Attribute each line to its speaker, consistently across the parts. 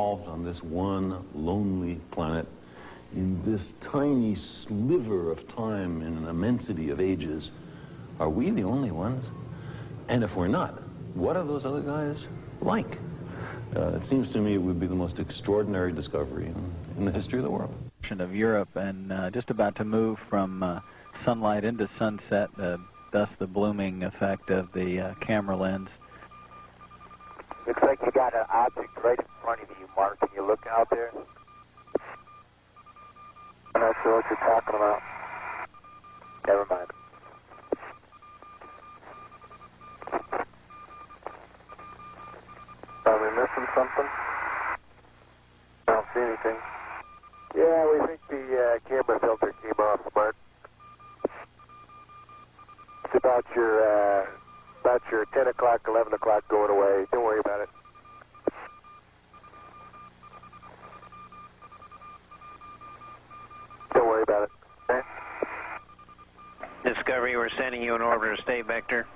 Speaker 1: evolved on this one lonely planet in this tiny sliver of time in an immensity of ages, are we the only ones? And if we're not, what are those other guys like? It seems to me it would be the most extraordinary discovery in the history of the world.
Speaker 2: Of Europe, and just about to move from sunlight into sunset, thus the blooming effect of the camera lens.
Speaker 3: Looks like you got an object right in front of you, Mark. Can you look out there? I'm not sure what you're talking about. Never mind. Are we missing something? I don't see anything. Yeah, we think the camera filter came off, Mark. It's about your 10 o'clock, 11 o'clock going away. Don't worry about it. Don't worry about it. Okay?
Speaker 4: Discovery, we're sending you an orbital state vector.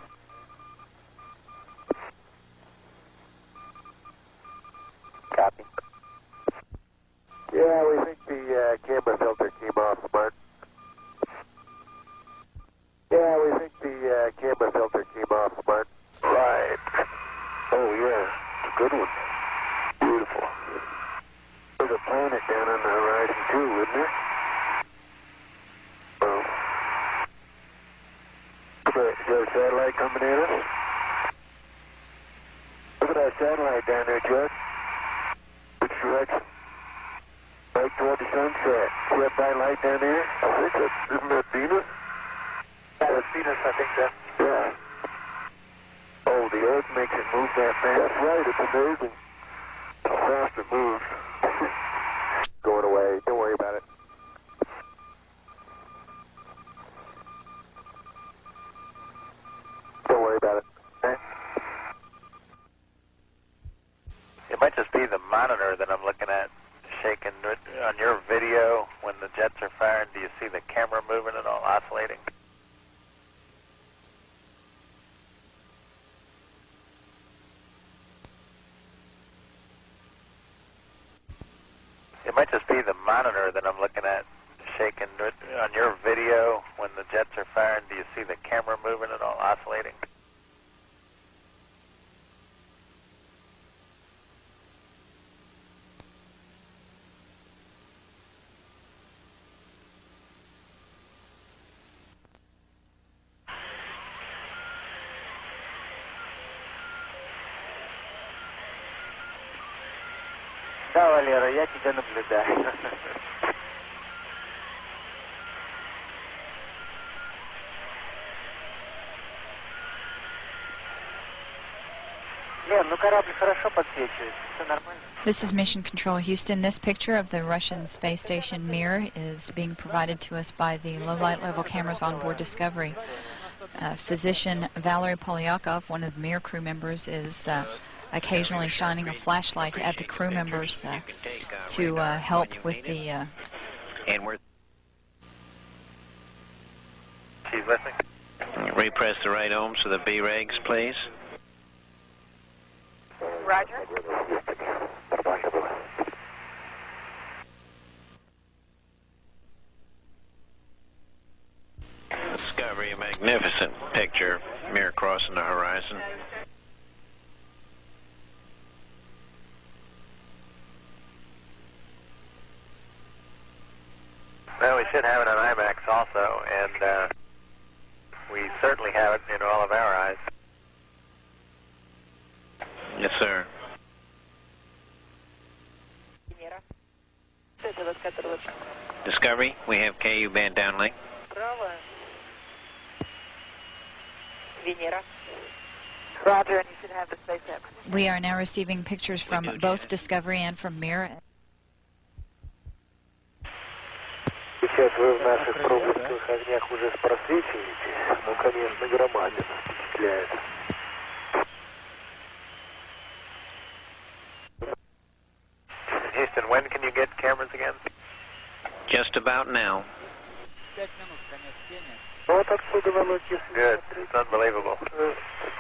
Speaker 3: Copy. Yeah, we think the camera filter came off, Mark. Yeah, we think the camera filter came off, Mark. Right. Oh, yeah. It's a good one. Beautiful. There's a planet down on the horizon, too, wouldn't there? Oh. Is there a satellite coming in us? Look at that satellite down there, Chuck. Which direction? Right toward the sunset. See that bright light down there? I think that's, isn't that Venus? Yeah, that's Venus, I think that. Yeah. Oh, the Earth makes it move that fast. That's right, it's amazing how fast it moves. Going away, don't worry about it. Don't worry about it. Okay?
Speaker 4: It might just be the monitor that I'm looking at shaking. On your video, when the jets are firing, do you see the camera moving at all, oscillating? It might just be the monitor that I'm looking at shaking. On your video, when the jets are firing, do you see the camera moving at all, oscillating?
Speaker 3: Да, Валера, я тебя наблюдаю. Лен, ну корабль хорошо подсвечивает, все нормально.
Speaker 5: This is Mission Control Houston. This picture of the Russian space station Mir is being provided to us by the low light level cameras on board Discovery. Physician Valery Polyakov, one of the Mir crew members, is occasionally shining a flashlight at the crew members to help with the...
Speaker 4: She's listening. Repress the right ohms for the B-regs, please.
Speaker 6: Roger.
Speaker 4: Discovery, a magnificent picture, Mir crossing the horizon. Well, we should have it on IMAX also, and we certainly have it in all of our eyes. Yes, sir. Discovery, we have KU band downlink.
Speaker 6: Roger, and you should have the space app.
Speaker 5: We are now receiving pictures from both Discovery and from Mir.
Speaker 3: Сейчас вы в наших проблескных огнях уже просвечиваетесь, ну, конечно, громадина впечатляет.
Speaker 4: Houston, when can you get cameras again? Just about now.
Speaker 3: Вот отсюда, Володь, если
Speaker 4: Good. It's unbelievable.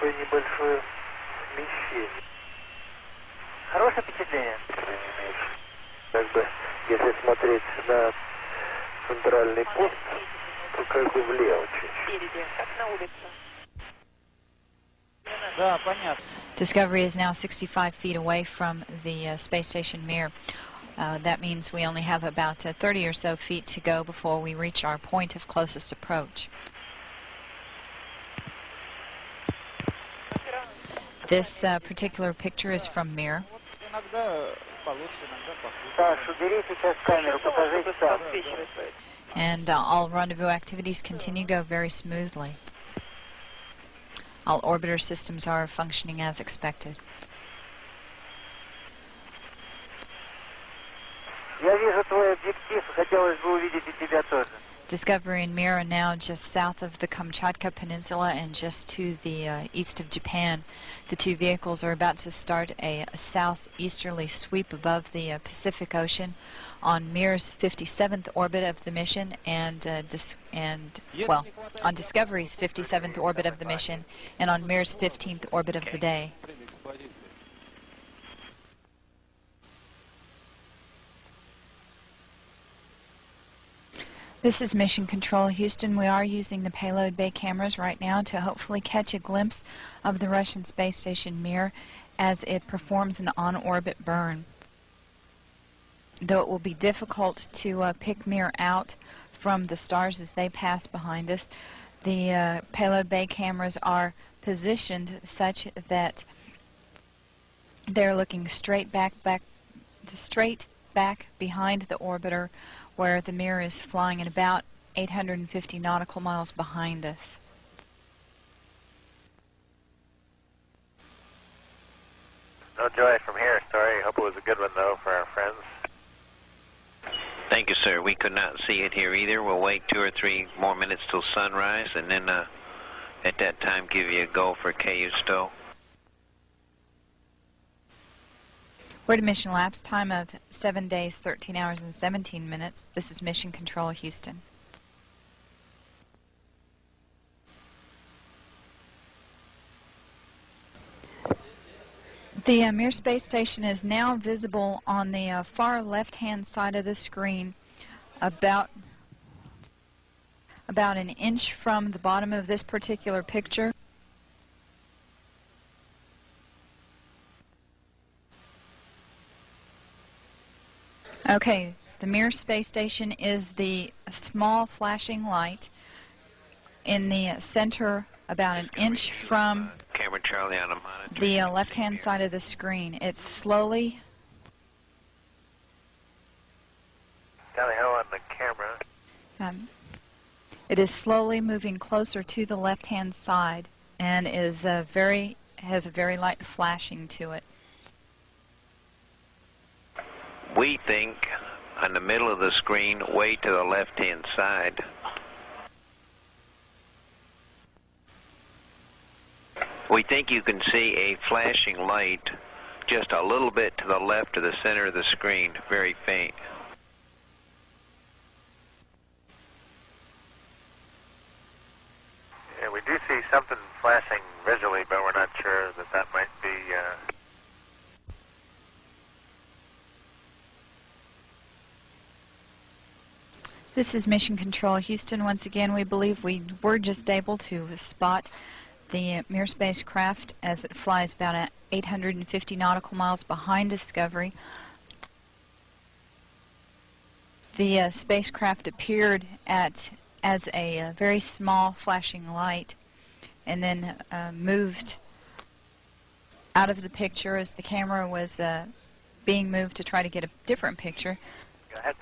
Speaker 3: такое небольшое смещение.
Speaker 6: Хорошее впечатление.
Speaker 3: Как бы, если смотреть на центральный пункт, то как бы влево чуть-чуть.
Speaker 6: Впереди, как на улице.
Speaker 7: Да, понятно.
Speaker 5: Discovery is now 65 feet away from the space station Mir. That means we only have about 30 or so feet to go before we reach our point of closest approach. This particular picture is from Mir.
Speaker 7: Иногда получше, иногда похуже.
Speaker 6: Саш, убери сейчас камеру, покажи сам.
Speaker 5: And all rendezvous activities continue to go very smoothly. All orbiter systems are functioning as expected.
Speaker 6: Я вижу твой объектив, хотелось бы увидеть и тебя тоже.
Speaker 5: Discovery and Mir are now just south of the Kamchatka Peninsula and just to the east of Japan. The two vehicles are about to start a southeasterly sweep above the Pacific Ocean on Mir's 57th orbit of the mission and on Discovery's 57th orbit of the mission and on Mir's 15th orbit of the day. This is Mission Control Houston. We are using the payload bay cameras right now to hopefully catch a glimpse of the Russian space station Mir as it performs an on-orbit burn. Though it will be difficult to pick Mir out from the stars as they pass behind us, the payload bay cameras are positioned such that they're looking straight back behind the orbiter, where the Mir is flying at about 850 nautical miles behind us.
Speaker 4: No joy from here. Sorry. Hope it was a good one, though, for our friends.
Speaker 8: Thank you, sir. We could not see it here either. We'll wait 2 or 3 more minutes till sunrise, and then at that time give you a go for KU stow.
Speaker 5: We're at a mission lapse time of 7 days, 13 hours, and 17 minutes. This is Mission Control Houston. The Mir space station is now visible on the far left-hand side of the screen, about an inch from the bottom of this particular picture. Okay, the Mir space station is the small flashing light in the center, about an inch from
Speaker 8: Camera Charlie on a monitor.
Speaker 5: the left-hand side of the screen. It's slowly
Speaker 4: Tally ho on the camera.
Speaker 5: it is slowly moving closer to the left-hand side and is has a very light flashing to it.
Speaker 8: We think on the middle of the screen, way to the left-hand side. We think you can see a flashing light just a little bit to the left of the center of the screen, very faint.
Speaker 4: Yeah, we do see something flashing visually, but we're not sure that might be...
Speaker 5: This is Mission Control Houston. Once again, we believe we were just able to spot the Mir spacecraft as it flies about 850 nautical miles behind Discovery. The spacecraft appeared as a very small flashing light and then moved out of the picture as the camera was being moved to try to get a different picture.
Speaker 4: Go ahead.